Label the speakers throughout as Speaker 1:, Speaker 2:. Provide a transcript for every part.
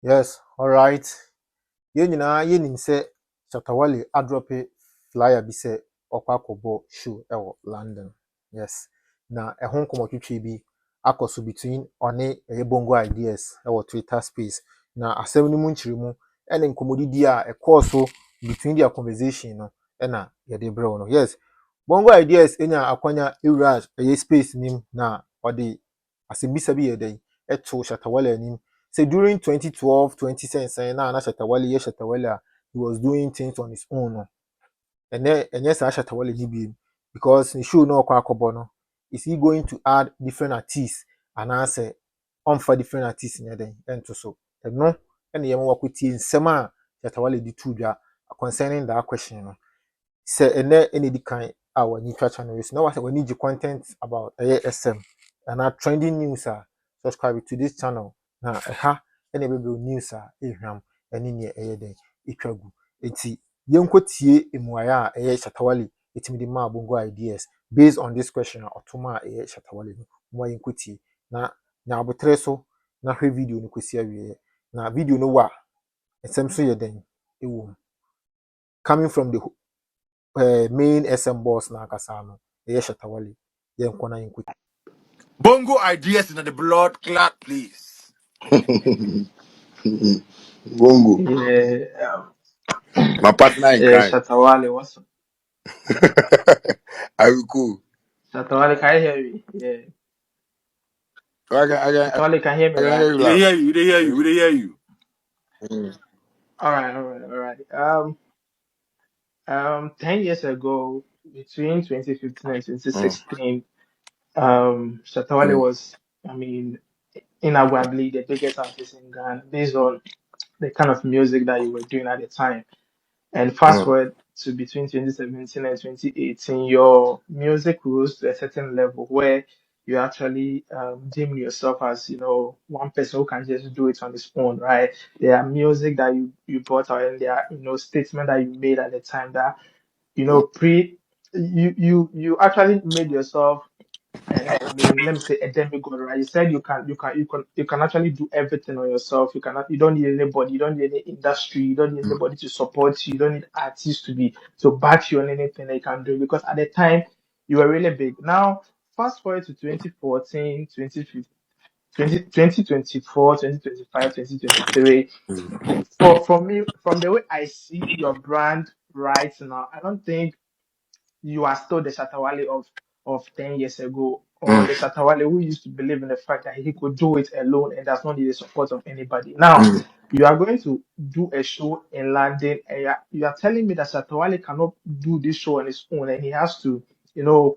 Speaker 1: Yes, all right. Yɛn nyinaa yɛnim sɛ Shatta Wale adrɔpe flyer bi sɛ ɔkɔ akɔbɔ show ɛwɔ London. Yes. Na ɛho nkɔmmɔtwitwi bi akɔ so between ɔne ɛyɛ Bongo Ideas ɛwɔ Twitter space. Na asɛm no mu nkyerɛmu ɛne nkɔmmɔdidi a ɛkɔɔ so between their conversation no ɛna yɛde brɛ wo no. Yes. Bongo Ideas ɛnya akwanya ɛwura ɛyɛ space nim na ɔde asɛmmisa bi yɛ dɛn ɛto Shatta Wale anim. So during 2012, 2010, na Shatta Wale, yes, Shatta Wale, he was doing things on his own. No. And yes, Shatta Wale DB because the show no kwa no. Is he going to add different artists and answer on for different artists in the and to so. And no, and the yama wakuti in sema Shatta Wale di tuja concerning that question. No. Say and then any kind our new channel is now we need your content about SM and our trending news are subscribe to this channel na ɛha ɛna ɛbɛbrɛ news a ɛhwam ɛne nea ɛyɛ dɛn ɛtwa gu eti yɛnkɔtie mmuaeɛ a ɛyɛ Shatta Wale ɛtumi de maa Bongo Ideas based on this question a ɔtoma a ɛyɛ Shatta Wale no mmoa yɛnkɔtie na nya abotrɛ so na hwɛ video no kɔsi awieɛ na video no wɔ a ɛsɛm so yɛ dɛn ɛwɔ mu coming from the main SM boss na akasa no ɛyɛ Shatta Wale yɛnkɔ na yɛnkɔtie.
Speaker 2: Bongo Ideas in the blood clot, please.
Speaker 3: Bongo,
Speaker 4: Yeah,
Speaker 3: my partner in
Speaker 4: yeah,
Speaker 3: crime.
Speaker 4: Shatta Wale, what's up?
Speaker 3: Are you cool?
Speaker 4: Shatta Wale, can you hear me? Yeah,
Speaker 3: I
Speaker 4: Shatta Wale, can you hear me,
Speaker 3: can
Speaker 4: right?
Speaker 3: hear you
Speaker 2: We dey
Speaker 3: loud.
Speaker 2: hear you, we dey hear you, we dey hear you.
Speaker 3: Mm.
Speaker 4: All right. 10 years ago, between 2015 and
Speaker 3: Mm.
Speaker 4: 2016, Shatta Wale
Speaker 3: Mm.
Speaker 4: was, I mean, inarguably the biggest artist in Ghana based on the kind of music that you were doing at the time. And fast
Speaker 3: Mm.
Speaker 4: forward to between 2017 and 2018, your music rose to a certain level where you actually deem yourself as, one person who can just do it on his own, right? There are music that you brought out and there are, statement that you made at the time that,
Speaker 3: Mm.
Speaker 4: you actually made yourself I mean, let me say a demigod, right? You said you can actually do everything on yourself. You don't need anybody, you don't need any industry, you don't need
Speaker 3: Mm.
Speaker 4: anybody to support you, you don't need artists to back you on anything that you can do because at the time you were really big. Now, fast forward to 2014, 2015, 2024, 2025, 2023. For me, from the way I see your brand right now, I don't think you are still the Shatta Wale of 10 years ago, or
Speaker 3: Mm.
Speaker 4: the Shatta Wale who used to believe in the fact that he could do it alone and does not need the support of anybody. Now,
Speaker 3: Mm.
Speaker 4: you are going to do a show in London, and you are telling me that Shatta Wale cannot do this show on his own, and he has to,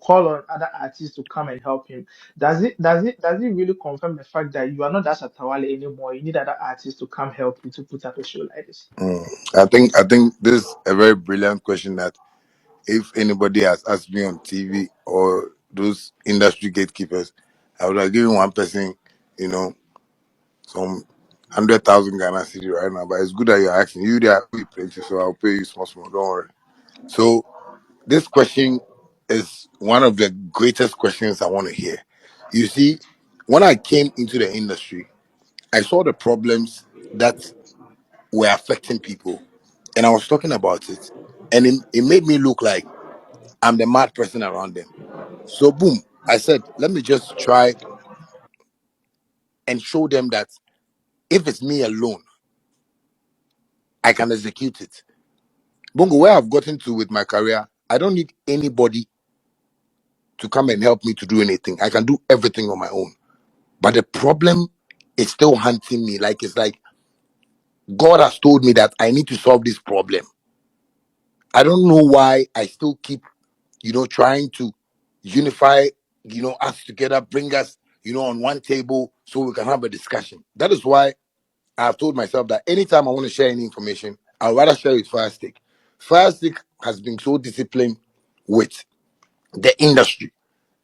Speaker 4: call on other artists to come and help him. Does it really confirm the fact that you are not that Shatta Wale anymore? You need other artists to come help you to put up a show like this.
Speaker 3: Mm. I think this is a very brilliant question that if anybody has asked me on TV or those industry gatekeepers, I would have given one person, you know, some 100,000 Ghana city right now. But it's good that you're asking. You there pay plenty, so I'll pay you small small. Don't worry. So this question is one of the greatest questions I want to hear. You see, when I came into the industry, I saw the problems that were affecting people, and I was talking about it, and it made me look like I'm the mad person around them. So, boom, I said, let me just try and show them that if it's me alone, I can execute it. Bongo, where I've gotten to with my career, I don't need anybody to come and help me to do anything. I can do everything on my own. But the problem is still hunting me. Like it's like God has told me that I need to solve this problem. I don't know why I still keep, trying to unify, us together, bring us, on one table so we can have a discussion. That is why I've told myself that anytime I want to share any information, I'd rather share with Firestick. Firestick has been so disciplined with the industry.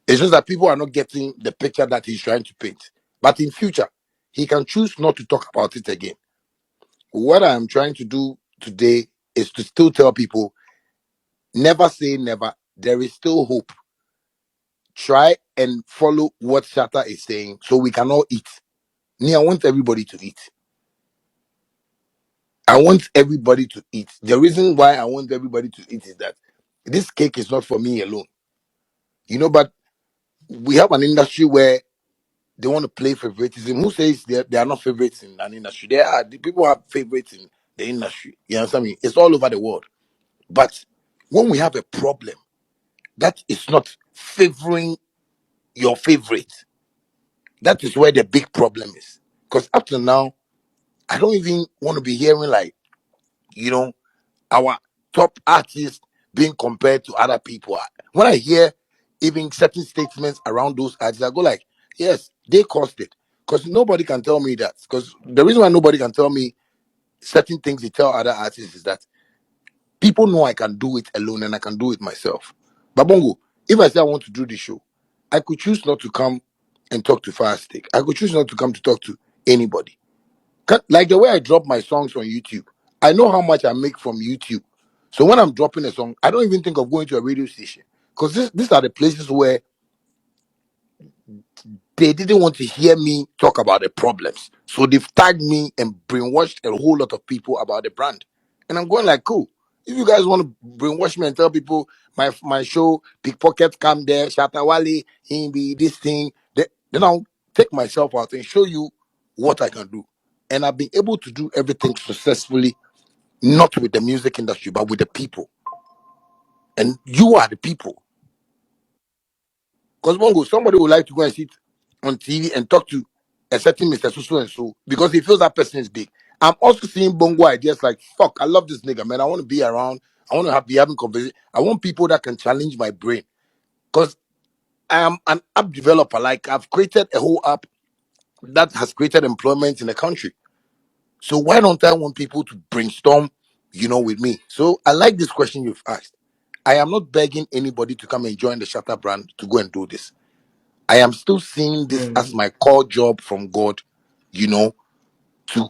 Speaker 3: It's just that people are not getting the picture that he's trying to paint. But in future, he can choose not to talk about it again. What I'm trying to do today is to still tell people, never say never. There is still hope. Try and follow what Shatta is saying so we can all eat. Me, I want everybody to eat. I want everybody to eat. The reason why I want everybody to eat is that this cake is not for me alone. But we have an industry where they want to play favoritism. Who says they are not favorites in an industry? There are the people have favorites in the industry. You understand me? It's all over the world. But when we have a problem that is not favoring your favorite, that is where the big problem is. Because up to now, I don't even want to be hearing like, you know, our top artists being compared to other people. When I hear even certain statements around those artists, I go like, yes, they caused it. Because nobody can tell me that. Because the reason why nobody can tell me certain things they tell other artists is that people know I can do it alone and I can do it myself. But Bongo, if I say I want to do the show, I could choose not to come and talk to Fire Stick. I could choose not to come to talk to anybody. Like the way I drop my songs on YouTube, I know how much I make from YouTube. So when I'm dropping a song, I don't even think of going to a radio station because these are the places where they didn't want to hear me talk about the problems. So they've tagged me and brainwashed a whole lot of people about the brand. And I'm going like, cool. If you guys want to brainwash me and tell people my show, pickpocket come there, Shatta Wale, he be this thing, then I'll take myself out and show you what I can do. And I've been able to do everything successfully, not with the music industry, but with the people. And you are the people. Because Bongo, somebody would like to go and sit on TV and talk to a certain Mr. So and so because he feels that person is big. I'm also seeing Bongo ideas like, fuck, I love this nigga, man. I want to be around. I want to be having conversation. I want people that can challenge my brain. Because I am an app developer. Like, I've created a whole app that has created employment in the country. So why don't I want people to brainstorm, with me? So I like this question you've asked. I am not begging anybody to come and join the Shatter brand to go and do this. I am still seeing this as
Speaker 4: Mm.
Speaker 3: my core job from God, you know, to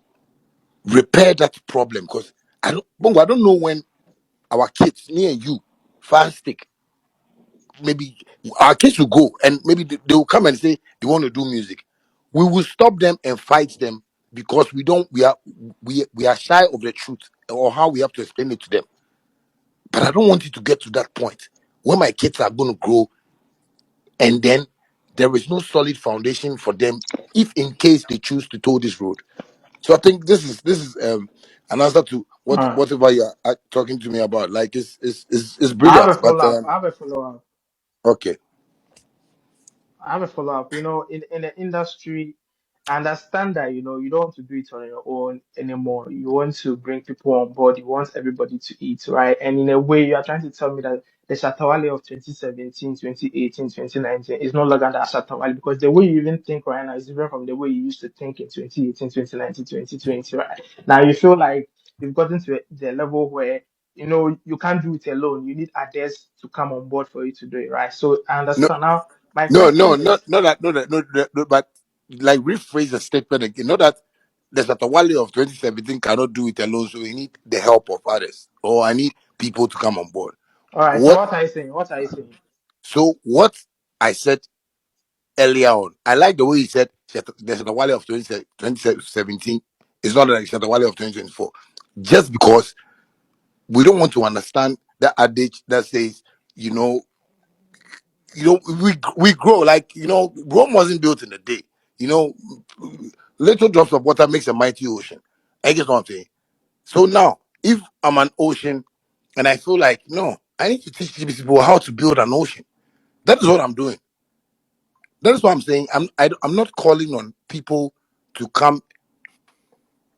Speaker 3: repair that problem. Because Bongo, I don't know when our kids, me and you, fast stick, maybe our kids will go and maybe they will come and say they want to do music. We will stop them and fight them because we are shy of the truth or how we have to explain it to them. But I don't want it to get to that point where my kids are going to grow and then there is no solid foundation for them if in case they choose to toe this road. So I think this is an answer to
Speaker 4: Uh,
Speaker 3: whatever you're talking to me about. Like it's
Speaker 4: I have a
Speaker 3: brilliant, but
Speaker 4: follow up. I have a follow up.
Speaker 3: okay.
Speaker 4: I have a follow up. In the industry, I understand that you don't want to do it on your own anymore. You want to bring people on board. You want everybody to eat, right? And in a way, you are trying to tell me that the Shatawale of 2017, 2018, 2019 is no longer that Shatawale because the way you even think right now is different from the way you used to think in 2018, 2019, 2020, right? Now you feel like you've gotten to the level where you can't do it alone. You need others to come on board for you to do it, right? So I
Speaker 3: No,
Speaker 4: understand now. My
Speaker 3: no,
Speaker 4: question
Speaker 3: no,
Speaker 4: is,
Speaker 3: no, but like rephrase the statement again. Not that the Satawale of 2017 cannot do it alone, so we need the help of others, or I need people to come on board.
Speaker 4: all right, so
Speaker 3: What?
Speaker 4: what are you saying? What are you saying?
Speaker 3: So what I said earlier on, I like the way he said the Satawale of 2017 is not like Satawale of 2024, just because we don't want to understand that adage that says, you know, we grow like Rome wasn't built in a day. You know, little drops of water makes a mighty ocean. I guess what I'm saying. So now, if I'm an ocean and I feel like no, I need to teach these people how to build an ocean. That is what I'm doing. That is what I'm saying. I'm not calling on people to come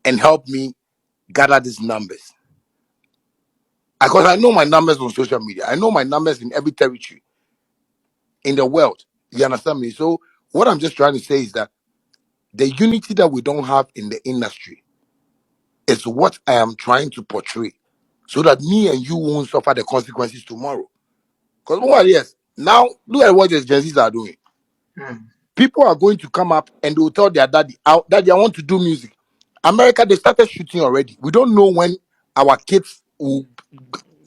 Speaker 3: and help me gather these numbers because I know my numbers on social media. I know my numbers in every territory in the world. You understand me? So what I'm just trying to say is that the unity that we don't have in the industry is what I am trying to portray so that me and you won't suffer the consequences tomorrow. Because what yes, now look at what the Gen Zs are doing.
Speaker 4: Hmm.
Speaker 3: People are going to come up and they will tell their daddy, daddy, I want to do music. America, they started shooting already. We don't know when our kids will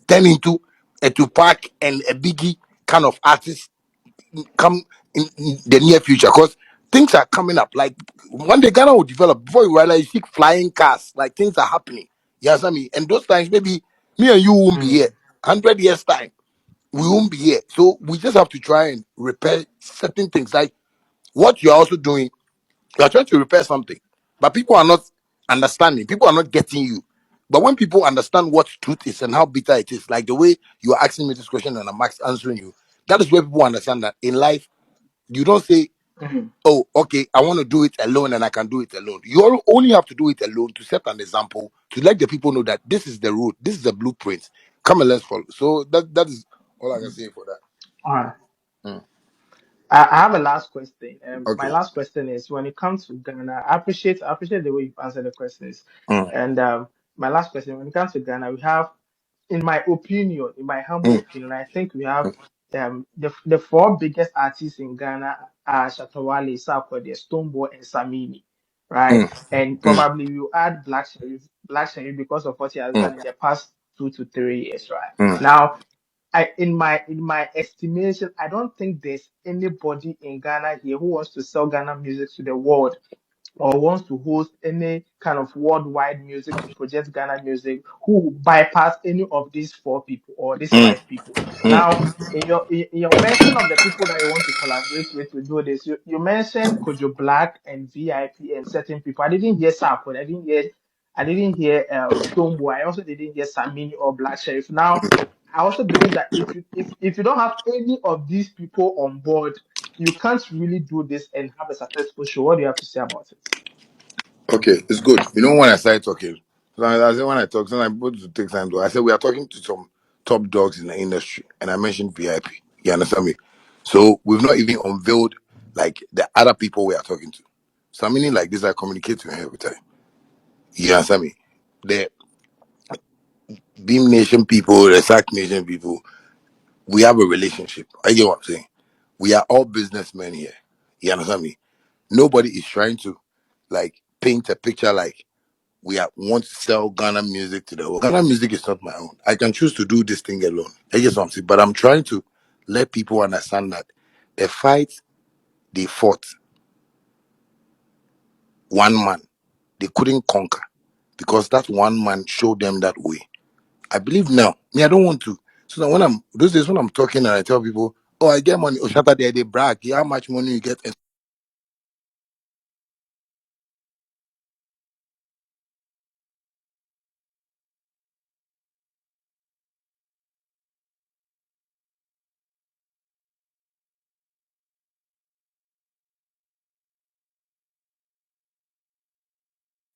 Speaker 3: turn into a Tupac and a Biggie kind of artist come in the near future because things are coming up. Like one day Ghana will develop before you realize you see flying cars, like things are happening. You understand me? And those times, maybe me and you won't be here.
Speaker 4: Mm.
Speaker 3: 100 years time, we won't be here. So we just have to try and repair certain things. Like what you're also doing, you're trying to repair something, but people are not understanding. People are not getting you. But when people understand what truth is and how bitter it is, like the way you are asking me this question and I'm answering you, that is where people understand that in life, you don't say,
Speaker 4: Mm.
Speaker 3: oh, okay, I want to do it alone and I can do it alone. You only have to do it alone to set an example, to let the people know that this is the road, this is the blueprint. Come and let's follow. So that is all I can say for that.
Speaker 4: All right.
Speaker 3: Mm.
Speaker 4: I have a last question. My
Speaker 3: Okay.
Speaker 4: last question is when it comes to Ghana, I appreciate the way you've answered the questions.
Speaker 3: Mm,
Speaker 4: And my last question, when it comes to Ghana, we have, in my opinion, in my humble
Speaker 3: mm,
Speaker 4: opinion, I think we have the four biggest artists in Ghana are Shatta Wale, Sarkodie, Stonebwoy, and Samini, right?
Speaker 3: mm,
Speaker 4: And
Speaker 3: mm,
Speaker 4: probably you add Black Sherif because of what he has
Speaker 3: mm,
Speaker 4: done in the past 2 to 3 years, right?
Speaker 3: mm.
Speaker 4: Now, in my estimation, I don't think there's anybody in Ghana here who wants to sell Ghana music to the world or wants to host any kind of worldwide music to project Ghana music who bypass any of these four people or these
Speaker 3: Mm,
Speaker 4: five people.
Speaker 3: mm.
Speaker 4: Now, in your mention of the people that you want to collaborate with to do this, you mentioned Kojo Black and VIP and certain people. I didn't hear Sarko. I didn't hear Stonebwoy. I also didn't hear Samini or Black Sheriff. Now, I also believe that if you don't have any of these people on board, you can't really do this and have a successful show. What do you have to say about it?
Speaker 3: Okay, it's good. You know when I started talking, so I said when I talk, sometimes people to take time to. I said we are talking to some top dogs in the industry, and I mentioned VIP. You understand me? So we've not even unveiled like the other people we are talking to. So I meaning like this, I communicate to him every time. You understand me? The Beam Nation people, the Sac Nation people, we have a relationship. I get what I'm saying. We are all businessmen here. You understand me? Nobody is trying to like paint a picture like want to sell Ghana music to the world. Ghana music is not my own. I can choose to do this thing alone. I guess what I'm saying. But I'm trying to let people understand that the fight they fought, one man, they couldn't conquer because that one man showed them that way. I believe now. Me, I don't want to. So that when I'm those days when I'm talking and I tell people, oh, I get money, oh, shut up there, they brag. Yeah, how much money you get? And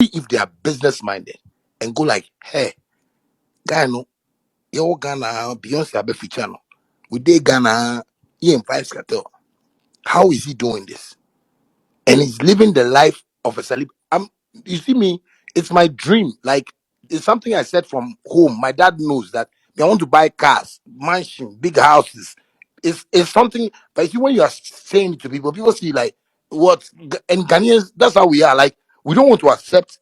Speaker 3: if they are business minded and go like, hey, guy, no, you Ghana, Beyonce, Abe feature, no. We did Ghana, he in five scatter. How is he doing this? And he's living the life of a celeb. You see me, it's my dream. Like it's something I said from home. My dad knows that I want to buy cars, mansion, big houses. It's something. But you see, when you are saying it to people, people see like what and Ghanaians. That's how we are. Like we don't want to accept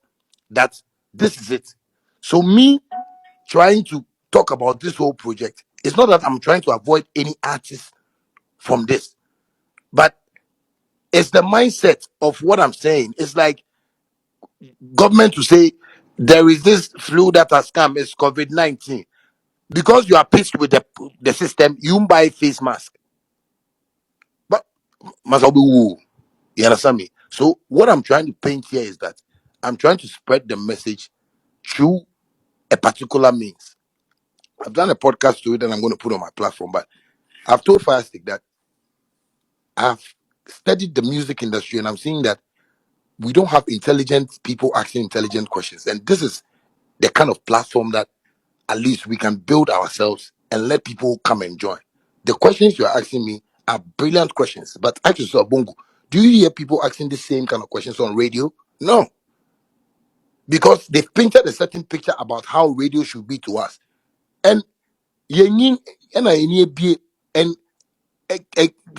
Speaker 3: that this is it. So me trying to talk about this whole project. It's not that I'm trying to avoid any artist from this, but it's the mindset of what I'm saying. It's like government to say there is this flu that has come, it's COVID-19. Because you are pissed with the system, you buy face mask. But Masabu, you understand me? So what I'm trying to paint here is that I'm trying to spread the message through a particular means. I've done a podcast to it that I'm going to put on my platform, but I've told Firestick that I've studied the music industry and I'm seeing that we don't have intelligent people asking intelligent questions. And this is the kind of platform that at least we can build ourselves and let people come and join. The questions you're asking me are brilliant questions, but ask yourself, Bongo, do you hear people asking the same kind of questions on radio? No, because they've painted a certain picture about how radio should be to us. And and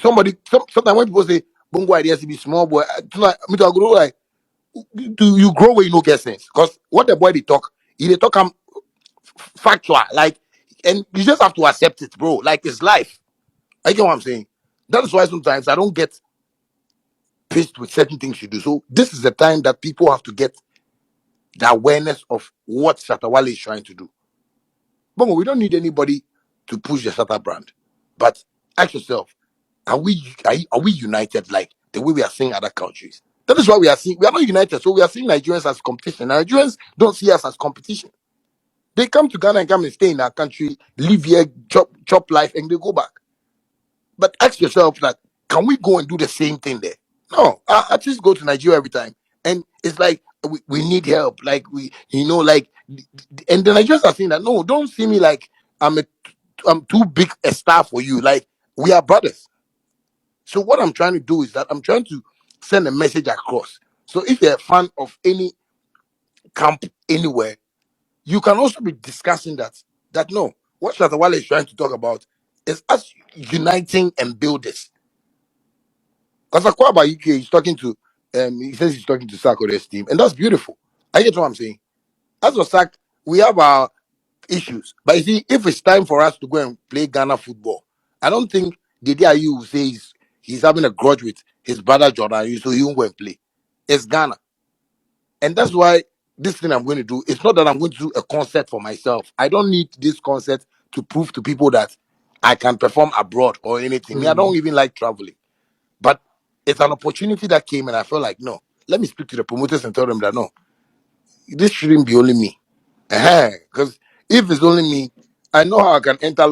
Speaker 3: somebody, sometimes when people say Bongo ideas to be small boy, me to grow like, do you grow where you no get sense? Because what the boy they talk, he they talk factual, like, and you just have to accept it, bro. Like it's life. I get what I'm saying. That's why sometimes I don't get pissed with certain things you do. So this is the time that people have to get the awareness of what Shatta Wale is trying to do. Bongo, we don't need anybody to push the Shatta brand. But ask yourself, are we united like the way we are seeing other countries? That is why we are not united. So we are seeing Nigerians as competition. Nigerians don't see us as competition. They come to Ghana and come and stay in our country, live here, chop life, and they go back. But ask yourself that, can we go and do the same thing there? No, I just go to Nigeria every time. And it's like, we need help. Like, and the Nigerians are saying that, no, don't see me like I'm too big a star for you. Like, we are brothers. So what I'm trying to do is that I'm trying to send a message across. So if you're a fan of any camp anywhere, you can also be discussing that no, what Shatta Wale is trying to talk about is us uniting and build this. Because Akwaba UK is talking to he says he's talking to Sarko's team, and that's beautiful. I get what I'm saying. As for Sak, we have our issues. But you see, if it's time for us to go and play Ghana football, I don't think the day you will say he's having a grudge with his brother Jordan, so he won't go and play. It's Ghana. And that's why this thing I'm going to do, it's not that I'm going to do a concert for myself. I don't need this concert to prove to people that I can perform abroad or anything. Me, I don't even like traveling. But it's an opportunity that came, and I felt like, no, let me speak to the promoters and tell them that, no, this shouldn't be only me. Because if it's only me, I know how I can enter